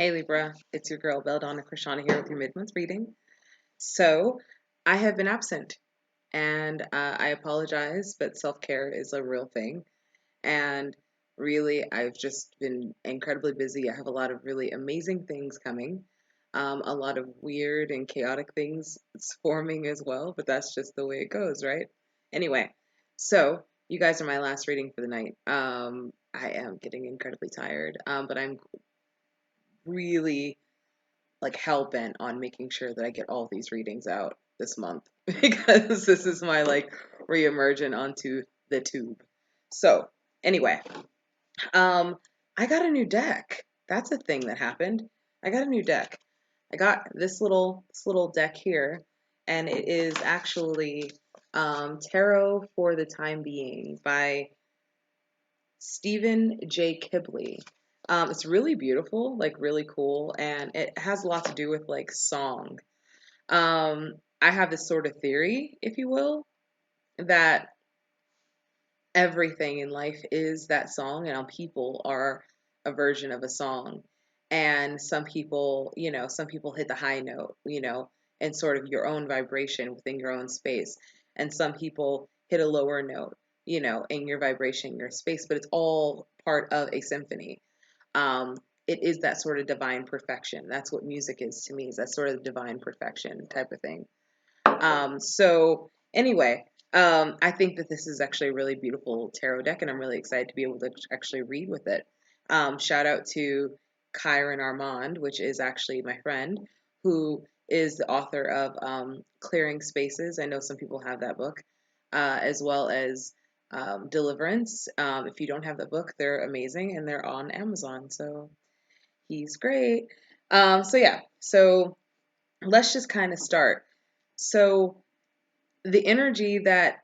Hey Libra, it's your girl Belladonna Krishana here with your mid-month reading. So, I have been absent and I apologize, but self-care is a real thing. And really, I've just been incredibly busy. I have a lot of really amazing things coming, a lot of weird and chaotic things forming as well, but that's just the way it goes, right? Anyway, so you guys are my last reading for the night. I am getting incredibly tired, but I'm really like hell bent on making sure that I get all these readings out this month because this is my like reemergent onto the tube. So anyway, um, I got a new deck. That's a thing that happened. I got a new deck. I got this little deck here, and it is actually Tarot for the Time Being by Stephen J. Kibley. It's really beautiful, like really cool, and it has a lot to do with like song. I have this sort of theory, if you will, that everything in life is that song, and all people are a version of a song. And some people, some people hit the high note, and sort of your own vibration within your own space. And some people hit a lower note, in your vibration, your space, but it's all part of a symphony. Um, it is that sort of divine perfection. That's what music is to me, is that sort of divine perfection type of thing. So anyway, I think that this is actually a really beautiful tarot deck, and I'm really excited to be able to actually read with it. Shout out to Kyron Armand, which is actually my friend, who is the author of Clearing Spaces. I know some people have that book, as well as Deliverance. If you don't have that book, they're amazing and they're on Amazon. So he's great. So yeah, so let's just kind of start. So the energy that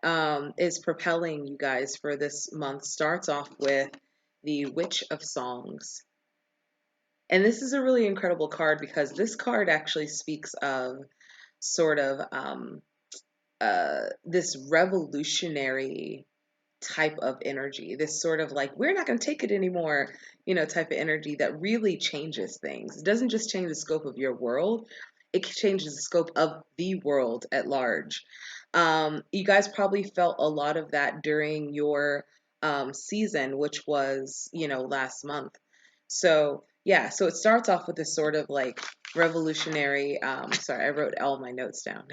is propelling you guys for this month starts off with the Witch of Songs. And this is a really incredible card because this card actually speaks of sort of this revolutionary type of energy, this sort of like, we're not going to take it anymore, type of energy that really changes things. It doesn't just change the scope of your world, it changes the scope of the world at large. You guys probably felt a lot of that during your season, which was, last month. So, yeah, so it starts off with this sort of like revolutionary, sorry, I wrote all my notes down.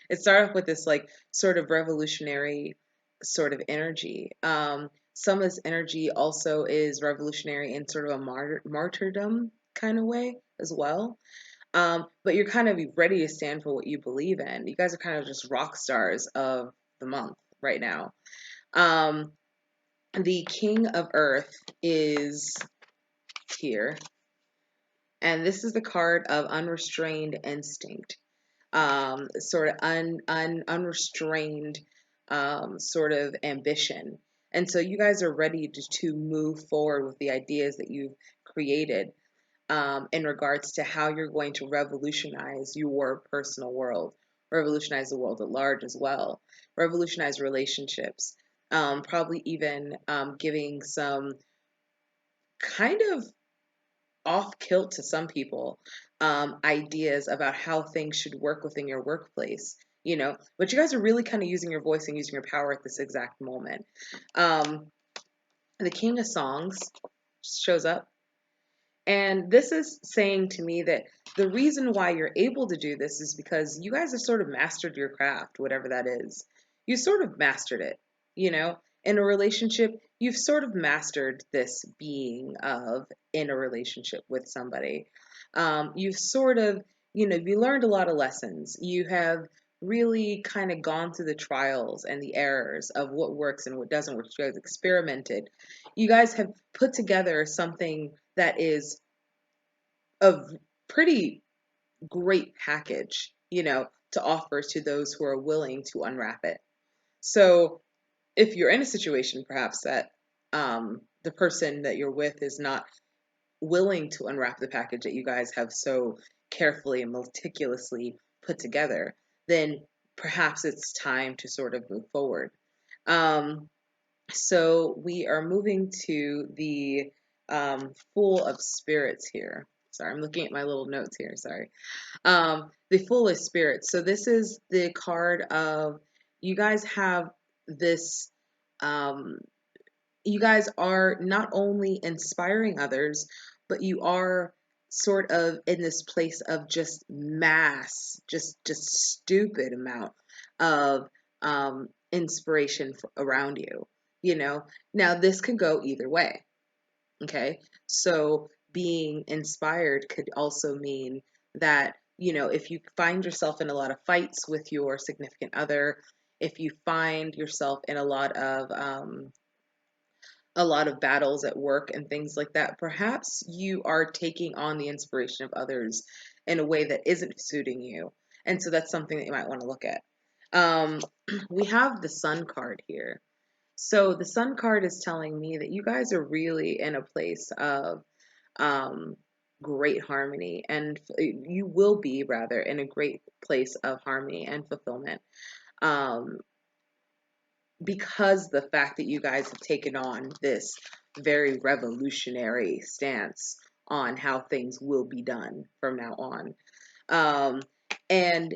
It started off with this like sort of revolutionary sort of energy. Some of this energy also is revolutionary in sort of a martyrdom kind of way as well. But you're kind of ready to stand for what you believe in. You guys are kind of just rock stars of the month right now. Um, the King of Earth is here, and this is the card of unrestrained instinct, sort of unrestrained sort of ambition. And so you guys are ready to move forward with the ideas that you've created in regards to how you're going to revolutionize your personal world, revolutionize the world at large as well, revolutionize relationships, probably even giving some kind of off kilt to some people ideas about how things should work within your workplace. But you guys are really kind of using your voice and using your power at this exact moment. Um, the King of Songs shows up. And this is saying to me that the reason why you're able to do this is because you guys have sort of mastered your craft, whatever that is. You sort of mastered it, you know? In a relationship, you've sort of mastered this being of in a relationship with somebody. You've sort of, you learned a lot of lessons. You have really kind of gone through the trials and the errors of what works and what doesn't work. You guys experimented. You guys have put together something that is a pretty great package, to offer to those who are willing to unwrap it. So if you're in a situation perhaps that the person that you're with is not willing to unwrap the package that you guys have so carefully and meticulously put together, then perhaps it's time to sort of move forward. Um, so we are moving to the Fool of Spirits here. Sorry, I'm looking at my little notes here. Sorry. The Fool is Spirit. So this is the card of you guys have this. Um, you guys are not only inspiring others, but you are sort of in this place of just mass, just stupid amount of inspiration around you. You know, now this could go either way. Okay. So being inspired could also mean that, if you find yourself in a lot of fights with your significant other, if you find yourself in a lot of battles at work and things like that, perhaps you are taking on the inspiration of others in a way that isn't suiting you. And so that's something that you might want to look at. Um, we have the Sun card here. So the Sun card is telling me that you guys are really in a place of um, great harmony, and you will be rather in a great place of harmony and fulfillment. Um, because the fact that you guys have taken on this very revolutionary stance on how things will be done from now on. Um, and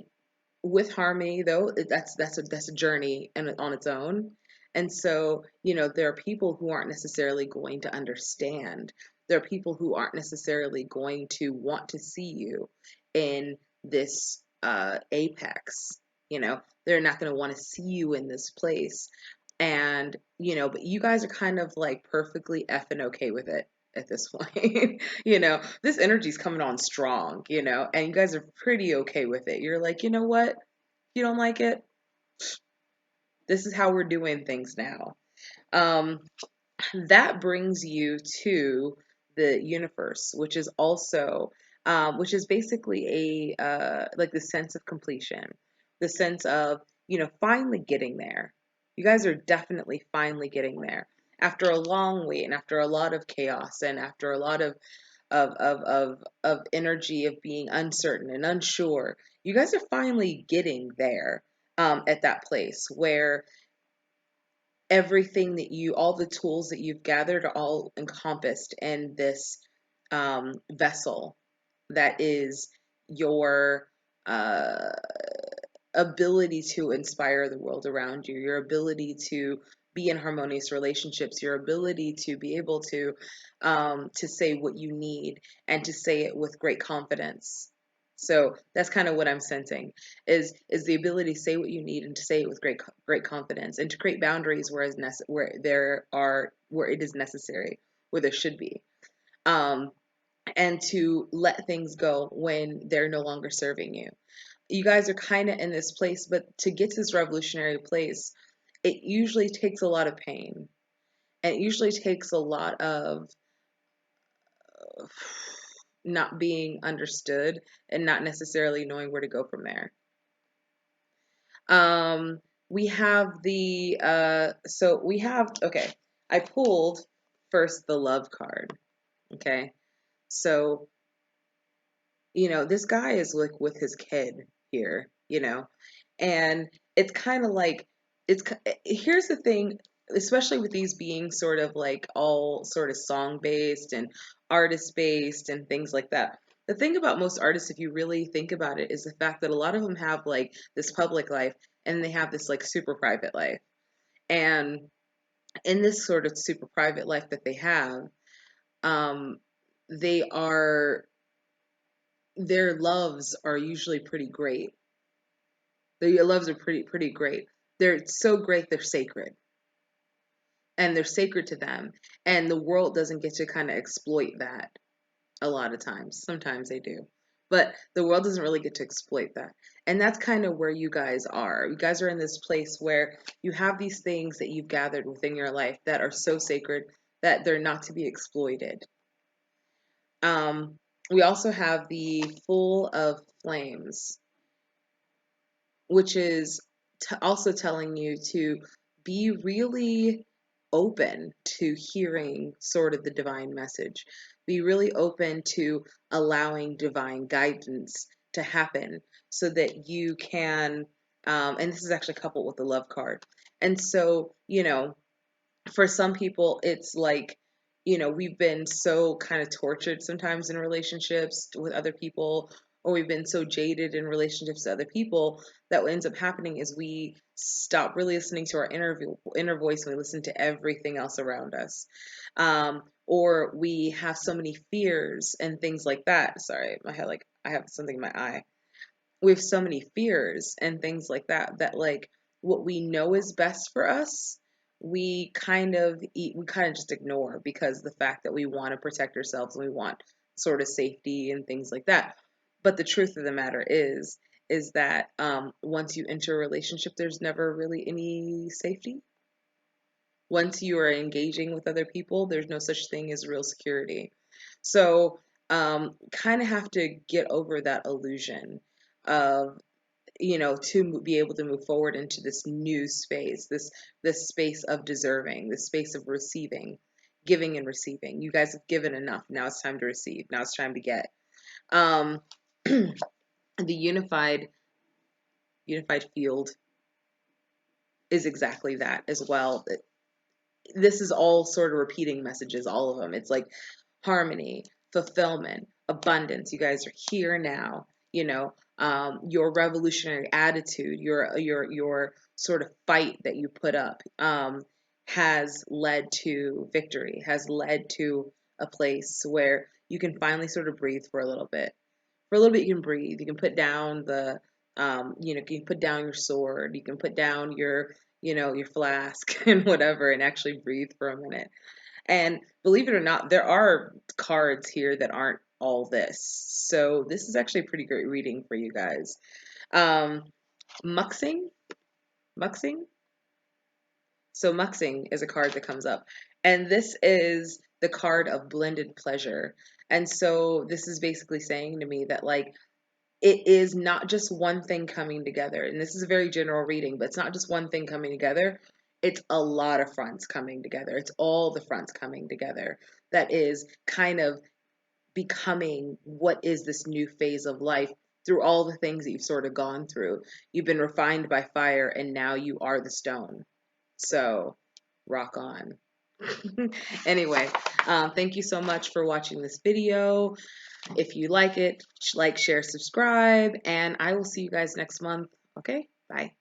with harmony, though, that's a journey and on its own. And so, there are people who aren't necessarily going to understand. There are people who aren't necessarily going to want to see you in this apex. They're not going to want to see you in this place. And, but you guys are kind of like perfectly effing okay with it at this point. This energy's coming on strong, and you guys are pretty okay with it. You're like, you know what? If you don't like it, this is how we're doing things now. Um, that brings you to the universe, which is basically like the sense of completion, the sense of, finally getting there. You guys are definitely finally getting there after a long wait and after a lot of chaos and after a lot of energy of being uncertain and unsure. You guys are finally getting there, at that place where all the tools that you've gathered are all encompassed in this vessel that is your uh, ability to inspire the world around you, your ability to be in harmonious relationships, your ability to be able to say what you need and to say it with great confidence. So that's kind of what I'm sensing is the ability to say what you need and to say it with great confidence and to create boundaries where it is necessary, where there should be. Um, and to let things go when they're no longer serving you. You guys are kind of in this place, but to get to this revolutionary place, it usually takes a lot of pain. And it usually takes a lot of not being understood and not necessarily knowing where to go from there. Um, we have okay, I pulled first the Love card. Okay. So, this guy is like with his kid here, and it's kind of like here's the thing, especially with these being sort of like all sort of song based and artist based and things like that. The thing about most artists, if you really think about it, is the fact that a lot of them have like this public life and they have this like super private life. And in this sort of super private life that they have, um, they are their loves are usually pretty great. Their loves are pretty great. They're so great they're sacred. And they're sacred to them. And the world doesn't get to kind of exploit that a lot of times. Sometimes they do. But the world doesn't really get to exploit that. And that's kind of where you guys are. You guys are in this place where you have these things that you've gathered within your life that are so sacred that they're not to be exploited. We also have the Fool of Flames, which is also telling you to be really open to hearing sort of the divine message. Be really open to allowing divine guidance to happen so that you can, and this is actually coupled with the Love card. And so, for some people, it's like, we've been so kind of tortured sometimes in relationships with other people, or we've been so jaded in relationships to other people that what ends up happening is we stop really listening to our inner voice and we listen to everything else around us. Or we have so many fears and things like that. Sorry, my head, like I have something in my eye. We have so many fears and things like that that like what we know is best for us we kind of just ignore because the fact that we want to protect ourselves and we want sort of safety and things like that. But the truth of the matter is that once you enter a relationship, there's never really any safety. Once you are engaging with other people, there's no such thing as real security. So kind of have to get over that illusion of to be able to move forward into this new space, this space of deserving, this space of receiving, giving and receiving. You guys have given enough. Now it's time to receive. Now it's time to get. Um, the unified field is exactly that as well. This is all sort of repeating messages, all of them. It's like harmony, fulfillment, abundance. You guys are here now. Your revolutionary attitude, your sort of fight that you put up, has led to victory, has led to a place where you can finally sort of breathe for a little bit. For a little bit, you can breathe. You can put down you can put down your sword. You can put down your flask and whatever, and actually breathe for a minute. And believe it or not, there are cards here that aren't all this. So this is actually a pretty great reading for you guys. Um, Muxing, Muxing. So Muxing is a card that comes up, and this is the card of blended pleasure. And so this is basically saying to me that like it is not just one thing coming together. And this is a very general reading, but it's not just one thing coming together. It's a lot of fronts coming together. It's all the fronts coming together that is kind of becoming what is this new phase of life through all the things that you've sort of gone through. You've been refined by fire and now you are the stone. So rock on. Anyway, thank you so much for watching this video. If you like it, like, share, subscribe, and I will see you guys next month. Okay? Bye.